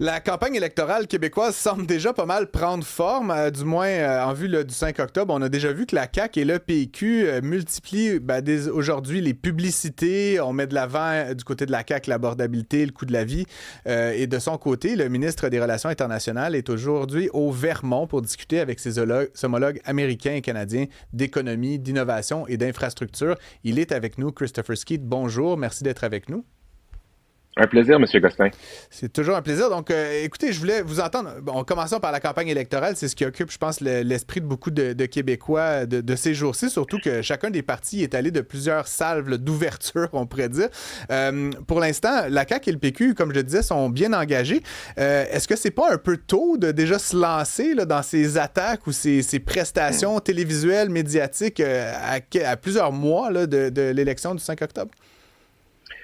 La campagne électorale québécoise semble déjà pas mal prendre forme, du moins en vue là, du 5 octobre. On a déjà vu que la CAQ et le PQ multiplient dès aujourd'hui les publicités. On met de l'avant du côté de la CAQ l'abordabilité, le coût de la vie. Et de son côté, le ministre des Relations internationales est aujourd'hui au Vermont pour discuter avec ses homologues américains et canadiens d'économie, d'innovation et d'infrastructure. Il est avec nous, Christopher Skeet. Bonjour, merci d'être avec nous. Un plaisir, M. Gosselin. C'est toujours un plaisir. Donc, écoutez, je voulais vous entendre. Bon, commençons par la campagne électorale. C'est ce qui occupe, je pense, l'esprit de beaucoup de Québécois de ces jours-ci, surtout que chacun des partis est allé de plusieurs salves là, d'ouverture, on pourrait dire. Pour l'instant, la CAQ et le PQ, comme je le disais, sont bien engagés. Est-ce que c'est pas un peu tôt de déjà se lancer là, dans ces attaques ou ces prestations télévisuelles, médiatiques à plusieurs mois là, de l'élection du 5 octobre?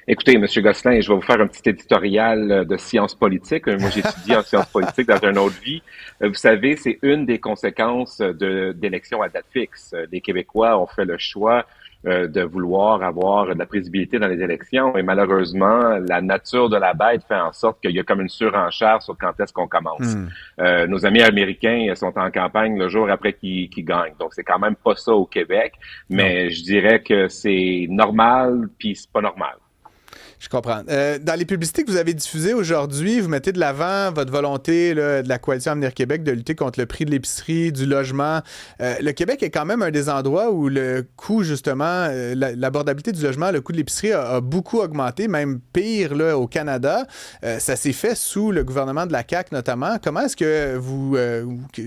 Écoutez, M. Gosselin, je vais vous faire un petit éditorial de sciences politiques. Moi, j'étudie en sciences politiques dans une autre vie. Vous savez, c'est une des conséquences d'élections à date fixe. Les Québécois ont fait le choix de vouloir avoir de la prévisibilité dans les élections et malheureusement, la nature de la bête fait en sorte qu'il y a comme une surenchère sur quand est-ce qu'on commence. Hmm. Nos amis américains sont en campagne le jour après qu'ils gagnent. Donc, c'est quand même pas ça au Québec, Non. mais je dirais que c'est normal puis c'est pas normal. Je comprends. Dans les publicités que vous avez diffusées aujourd'hui, vous mettez de l'avant votre volonté là, de la Coalition Avenir Québec de lutter contre le prix de l'épicerie, du logement. Le Québec est quand même un des endroits où le coût, justement, l'abordabilité du logement, le coût de l'épicerie a beaucoup augmenté, même pire là, au Canada. Ça s'est fait sous le gouvernement de la CAQ notamment. Comment est-ce que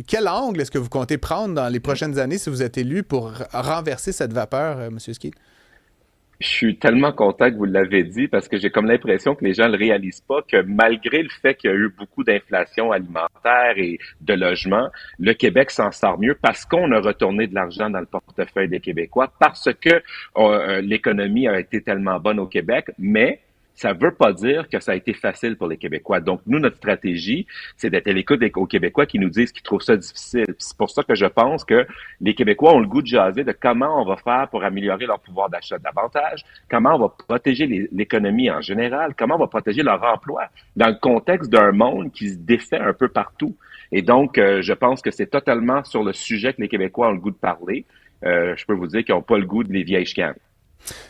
quel angle est-ce que vous comptez prendre dans les prochaines années si vous êtes élu pour renverser cette vapeur, M. Ski? Je suis tellement content que vous l'avez dit parce que j'ai comme l'impression que les gens ne le réalisent pas que malgré le fait qu'il y a eu beaucoup d'inflation alimentaire et de logement, le Québec s'en sort mieux parce qu'on a retourné de l'argent dans le portefeuille des Québécois, parce que l'économie a été tellement bonne au Québec, mais ça veut pas dire que ça a été facile pour les Québécois. Donc, nous, notre stratégie, c'est d'être à l'écoute aux Québécois qui nous disent qu'ils trouvent ça difficile. Puis c'est pour ça que je pense que les Québécois ont le goût de jaser de comment on va faire pour améliorer leur pouvoir d'achat davantage, comment on va protéger l'économie en général, comment on va protéger leur emploi dans le contexte d'un monde qui se défait un peu partout. Et donc, je pense que c'est totalement sur le sujet que les Québécois ont le goût de parler. Je peux vous dire qu'ils n'ont pas le goût de les vieilles chicanes.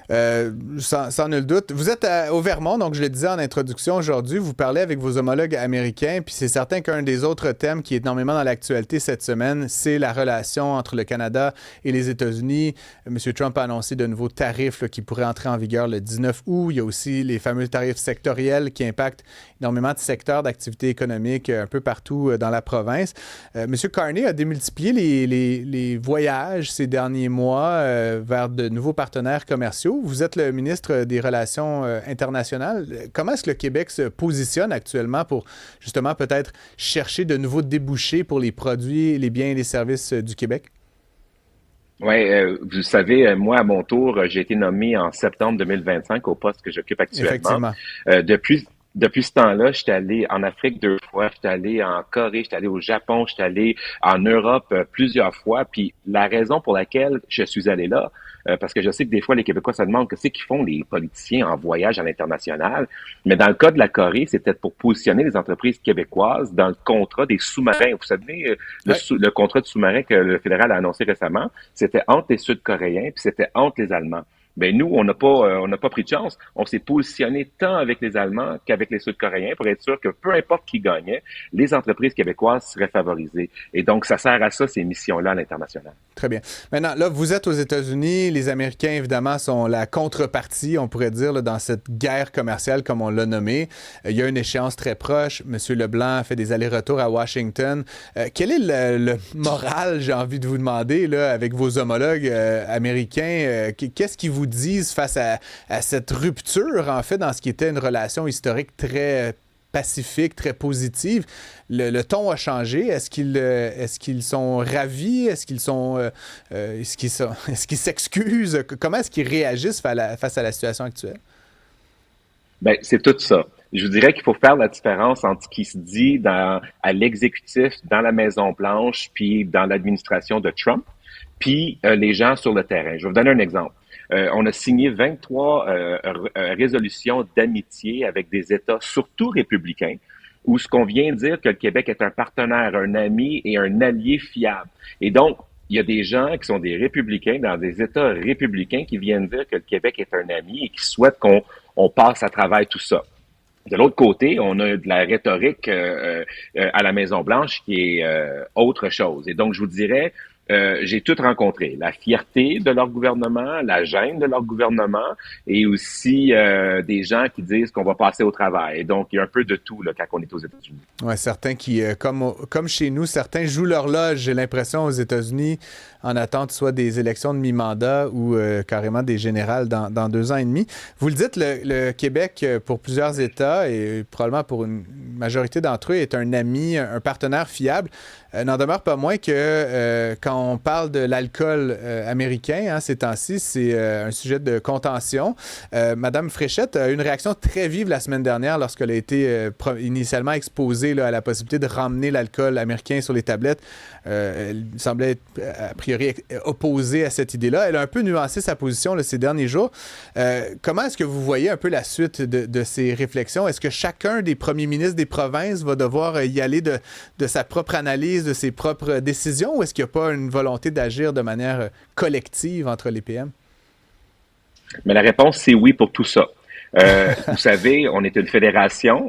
Sans nul doute. Vous êtes au Vermont, donc je le disais en introduction aujourd'hui, vous parlez avec vos homologues américains, puis c'est certain qu'un des autres thèmes qui est énormément dans l'actualité cette semaine, c'est la relation entre le Canada et les États-Unis. M. Trump a annoncé de nouveaux tarifs là, qui pourraient entrer en vigueur le 19 août. Il y a aussi les fameux tarifs sectoriels qui impactent énormément de secteurs d'activité économique un peu partout dans la province. M. Carney a démultiplié les voyages ces derniers mois vers de nouveaux partenaires commerciaux. Vous êtes le ministre des Relations internationales. Comment est-ce que le Québec se positionne actuellement pour justement peut-être chercher de nouveaux débouchés pour les produits, les biens et les services du Québec? Oui, vous savez, moi, à mon tour, j'ai été nommé en septembre 2025 au poste que j'occupe actuellement. Effectivement. Depuis ce temps-là, j'étais allé en Afrique 2 fois, j'étais allé en Corée, j'étais allé au Japon, j'étais allé en Europe plusieurs fois. Puis la raison pour laquelle je suis allé là, parce que je sais que des fois, les Québécois se demandent qu'est-ce qu'ils font les politiciens en voyage à l'international. Mais dans le cas de la Corée, c'était pour positionner les entreprises québécoises dans le contrat des sous-marins. Vous savez, Ouais. le contrat de sous-marin que le fédéral a annoncé récemment, c'était entre les Sud-Coréens puis c'était entre les Allemands. Ben nous, on n'a pas pris de chance. On s'est positionné tant avec les Allemands qu'avec les Sud-Coréens pour être sûr que peu importe qui gagnait, les entreprises québécoises seraient favorisées. Et donc, ça sert à ça, ces missions-là à l'international. Très bien. Maintenant, là, vous êtes aux États-Unis. Les Américains, évidemment, sont la contrepartie, on pourrait dire, là, dans cette guerre commerciale, comme on l'a nommé. Il y a une échéance très proche. M. Leblanc fait des allers-retours à Washington. Quel est le moral, j'ai envie de vous demander, là, avec vos homologues américains? Qu'est-ce qu'ils vous disent face à cette rupture, en fait, dans ce qui était une relation historique très pacifique, très positive. Le ton a changé. Est-ce qu'ils sont ravis? Est-ce qu'ils s'excusent? Comment est-ce qu'ils réagissent face à la situation actuelle? Ben, c'est tout ça. Je vous dirais qu'il faut faire la différence entre ce qui se dit à l'exécutif, dans la Maison-Blanche, puis dans l'administration de Trump, puis les gens sur le terrain. Je vais vous donner un exemple. On a signé 23 résolutions d'amitié avec des États, surtout républicains, où ce qu'on vient dire que le Québec est un partenaire, un ami et un allié fiable. Et donc, il y a des gens qui sont des républicains dans des États républicains qui viennent dire que le Québec est un ami et qui souhaitent qu'on passe à travers tout ça. De l'autre côté, on a de la rhétorique à la Maison-Blanche qui est autre chose. Et donc, je vous dirais, j'ai tout rencontré. La fierté de leur gouvernement, la gêne de leur gouvernement et aussi des gens qui disent qu'on va passer au travail. Et donc, il y a un peu de tout là, quand on est aux États-Unis. Ouais, certains qui, comme chez nous, certains jouent l'horloge, j'ai l'impression, aux États-Unis, en attente soit des élections de mi-mandat ou carrément des générales dans 2 ans et demi. Vous le dites, le Québec, pour plusieurs États et probablement pour une majorité d'entre eux, est un ami, un partenaire fiable. N'en demeure pas moins que quand on parle de l'alcool américain, hein, ces temps-ci, c'est un sujet de contention. Madame Fréchette a eu une réaction très vive la semaine dernière lorsqu'elle a été initialement exposée là, à la possibilité de ramener l'alcool américain sur les tablettes. Elle semblait être, a priori, opposée à cette idée-là. Elle a un peu nuancé sa position là, ces derniers jours. Comment est-ce que vous voyez un peu la suite de ces réflexions? Est-ce que chacun des premiers ministres des provinces va devoir y aller de sa propre analyse, de ses propres décisions, ou est-ce qu'il n'y a pas une volonté d'agir de manière collective entre les PM? Mais la réponse, c'est oui pour tout ça. Vous savez, on est une fédération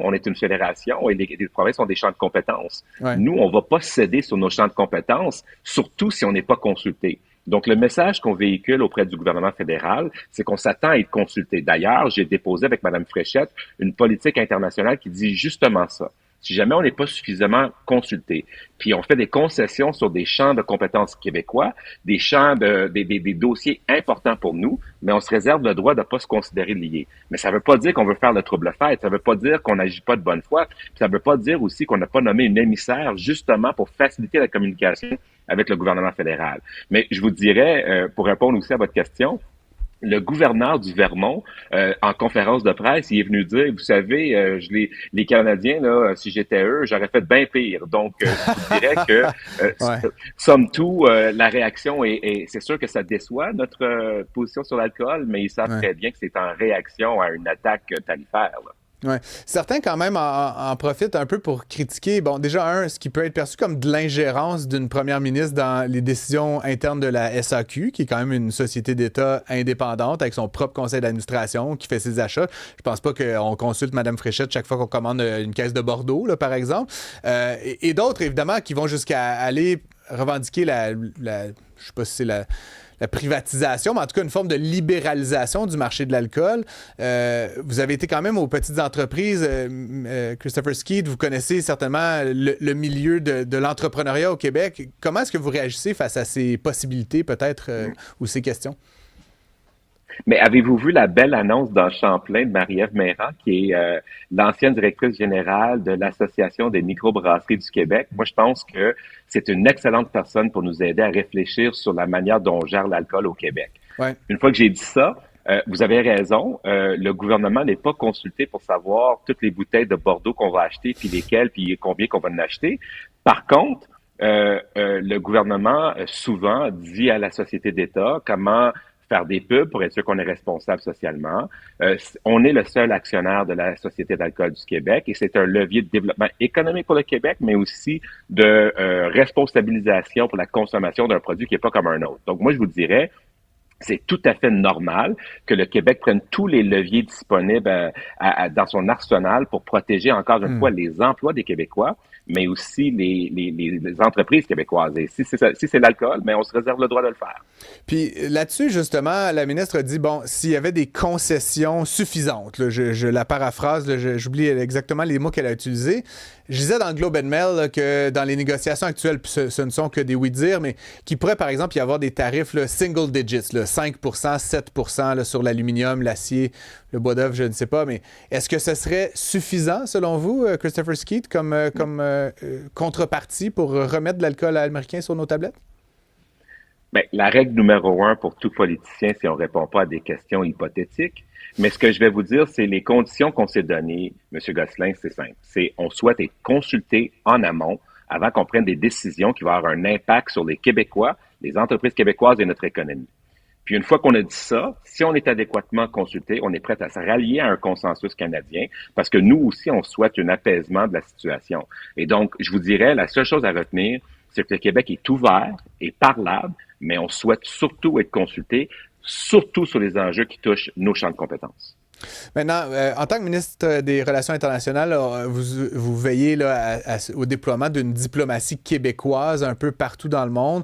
et les provinces ont des champs de compétences. Ouais. Nous, on va pas céder sur nos champs de compétences, surtout si on n'est pas consulté. Donc, le message qu'on véhicule auprès du gouvernement fédéral, c'est qu'on s'attend à être consulté. D'ailleurs, j'ai déposé avec Mme Fréchette une politique internationale qui dit justement ça. Si jamais on n'est pas suffisamment consulté, puis on fait des concessions sur des champs de compétences québécois, des champs des dossiers importants pour nous, mais on se réserve le droit de ne pas se considérer lié. Mais ça ne veut pas dire qu'on veut faire le trouble-fête, ça ne veut pas dire qu'on n'agit pas de bonne foi, puis ça ne veut pas dire aussi qu'on n'a pas nommé une émissaire justement pour faciliter la communication avec le gouvernement fédéral. Mais je vous dirais, pour répondre aussi à votre question, le gouverneur du Vermont, en conférence de presse, il est venu dire, vous savez, les Canadiens, là, si j'étais eux, j'aurais fait bien pire. Donc, je vous dirais que, Ouais. somme toute, la réaction c'est sûr que ça déçoit notre position sur l'alcool, mais ils savent Ouais. très bien que c'est en réaction à une attaque tarifaire, là. Ouais. Certains, quand même, en profitent un peu pour critiquer, bon, déjà, ce qui peut être perçu comme de l'ingérence d'une première ministre dans les décisions internes de la SAQ, qui est quand même une société d'État indépendante avec son propre conseil d'administration qui fait ses achats. Je pense pas qu'on consulte Mme Fréchette chaque fois qu'on commande une caisse de Bordeaux, là, par exemple. Et d'autres, évidemment, qui vont jusqu'à aller revendiquer je sais pas si c'est la privatisation, mais en tout cas une forme de libéralisation du marché de l'alcool. Vous avez été quand même aux petites entreprises. Christopher Skeet, vous connaissez certainement le milieu de l'entrepreneuriat au Québec. Comment est-ce que vous réagissez face à ces possibilités peut-être ou ces questions? Mais avez-vous vu la belle annonce dans Champlain de Marie-Ève Méran, qui est l'ancienne directrice générale de l'Association des microbrasseries du Québec? Moi, je pense que c'est une excellente personne pour nous aider à réfléchir sur la manière dont on gère l'alcool au Québec. Ouais. Une fois que j'ai dit ça, vous avez raison, le gouvernement n'est pas consulté pour savoir toutes les bouteilles de Bordeaux qu'on va acheter, puis lesquelles, puis combien qu'on va en acheter. Par contre, le gouvernement souvent dit à la société d'État comment faire des pubs pour être sûr qu'on est responsable socialement. On est le seul actionnaire de la Société d'alcool du Québec et c'est un levier de développement économique pour le Québec, mais aussi de responsabilisation pour la consommation d'un produit qui n'est pas comme un autre. Donc moi, je vous dirais, c'est tout à fait normal que le Québec prenne tous les leviers disponibles dans son arsenal pour protéger encore une fois les emplois des Québécois, mais aussi les entreprises québécoises. Et si c'est l'alcool, mais on se réserve le droit de le faire. Puis là-dessus, justement, la ministre a dit, bon, s'il y avait des concessions suffisantes, là, je la paraphrase, là, j'oublie exactement les mots qu'elle a utilisés. Je disais dans le Globe and Mail là, que dans les négociations actuelles, ce ne sont que des oui-dire, mais qu'il pourrait, par exemple, y avoir des tarifs là, single digits, là, 5%, 7% là, sur l'aluminium, l'acier, le bois d'œuvre, je ne sais pas, mais est-ce que ce serait suffisant, selon vous, Christopher Skeet, comme contrepartie pour remettre de l'alcool américain sur nos tablettes? Bien, la règle numéro 1 pour tout politicien, si on ne répond pas à des questions hypothétiques, mais ce que je vais vous dire, c'est les conditions qu'on s'est données, M. Gosselin, c'est simple. On souhaite être consulté en amont avant qu'on prenne des décisions qui vont avoir un impact sur les Québécois, les entreprises québécoises et notre économie. Puis une fois qu'on a dit ça, si on est adéquatement consulté, on est prêt à se rallier à un consensus canadien parce que nous aussi, on souhaite un apaisement de la situation. Et donc, je vous dirais, la seule chose à retenir, c'est que le Québec est ouvert et parlable, mais on souhaite surtout être consulté, surtout sur les enjeux qui touchent nos champs de compétences. Maintenant, en tant que ministre des Relations internationales, vous veillez là, au déploiement d'une diplomatie québécoise un peu partout dans le monde.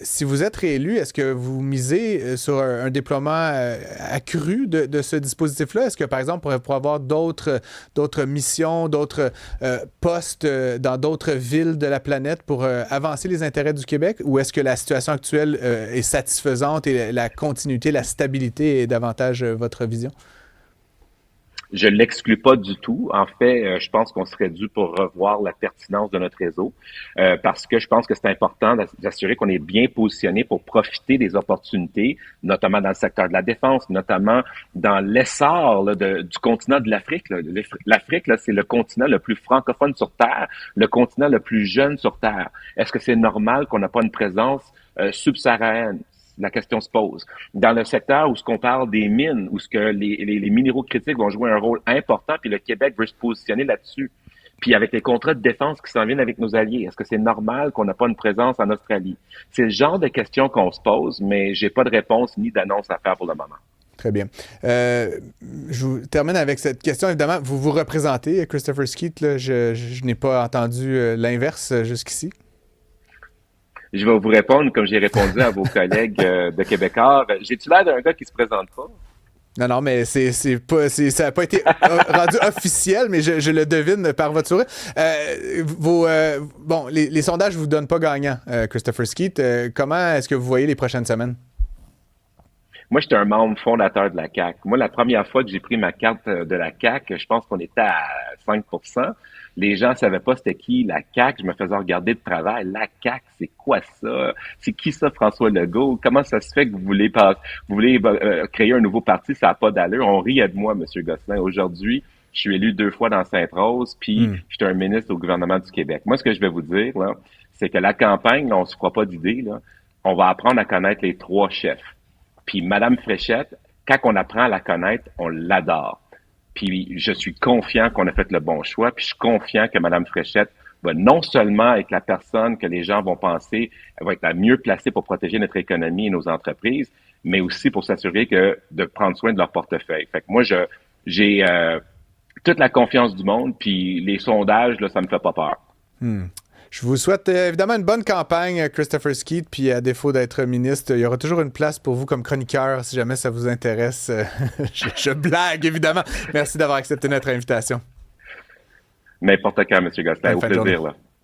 Si vous êtes réélu, est-ce que vous misez sur un déploiement accru de ce dispositif-là? Est-ce que, par exemple, on pourrait avoir d'autres missions, d'autres postes dans d'autres villes de la planète pour avancer les intérêts du Québec? Ou est-ce que la situation actuelle est satisfaisante et la continuité, la stabilité est davantage votre vision? Je l'exclus pas du tout. En fait, je pense qu'on serait dû pour revoir la pertinence de notre réseau parce que je pense que c'est important d'assurer qu'on est bien positionné pour profiter des opportunités, notamment dans le secteur de la défense, notamment dans l'essor là, du continent de l'Afrique. Là. L'Afrique, là, c'est le continent le plus francophone sur Terre, le continent le plus jeune sur Terre. Est-ce que c'est normal qu'on n'a pas une présence subsaharienne? La question se pose. Dans le secteur où ce qu'on parle des mines, où ce que les minéraux critiques vont jouer un rôle important, puis le Québec veut se positionner là-dessus. Puis avec les contrats de défense qui s'en viennent avec nos alliés, est-ce que c'est normal qu'on n'a pas une présence en Australie? C'est le genre de questions qu'on se pose, mais j'ai pas de réponse ni d'annonce à faire pour le moment. Très bien. Je vous termine avec cette question. Évidemment, vous vous représentez, Christopher Skeet. Là, je n'ai pas entendu l'inverse jusqu'ici. Je vais vous répondre comme j'ai répondu à vos collègues de Québécois. J'ai-tu l'air d'un gars qui se présente pas? Non, mais ça n'a pas été rendu officiel, mais je le devine par votre sourire. Bon, les sondages ne vous donnent pas gagnant, Christopher Skeet. Comment est-ce que vous voyez les prochaines semaines? Moi, j'étais un membre fondateur de la CAQ. Moi, la première fois que j'ai pris ma carte de la CAQ, je pense qu'on était à 5%. Les gens savaient pas c'était qui la CAQ. Je me faisais regarder de travers. La CAQ, c'est quoi ça? C'est qui ça, François Legault? Comment ça se fait que vous voulez créer un nouveau parti? Ça n'a pas d'allure. On riait de moi, M. Gosselin. Aujourd'hui, je suis élu 2 fois dans Sainte-Rose, puis je suis un ministre au gouvernement du Québec. Moi, ce que je vais vous dire, là, c'est que la campagne, là, on se fera pas d'idée, là. On va apprendre à connaître les 3 chefs. Puis Madame Fréchette, quand on apprend à la connaître, on l'adore. Puis je suis confiant qu'on a fait le bon choix, puis je suis confiant que Madame Fréchette va non seulement être la personne que les gens vont penser, elle va être la mieux placée pour protéger notre économie et nos entreprises, mais aussi pour s'assurer de prendre soin de leur portefeuille. Fait que moi, j'ai toute la confiance du monde, puis les sondages, là, ça me fait pas peur. Je vous souhaite évidemment une bonne campagne, Christopher Skeet, puis à défaut d'être ministre, il y aura toujours une place pour vous comme chroniqueur si jamais ça vous intéresse. Je blague, évidemment. Merci d'avoir accepté notre invitation. N'importe quand, M. Gosselin. Au plaisir, là.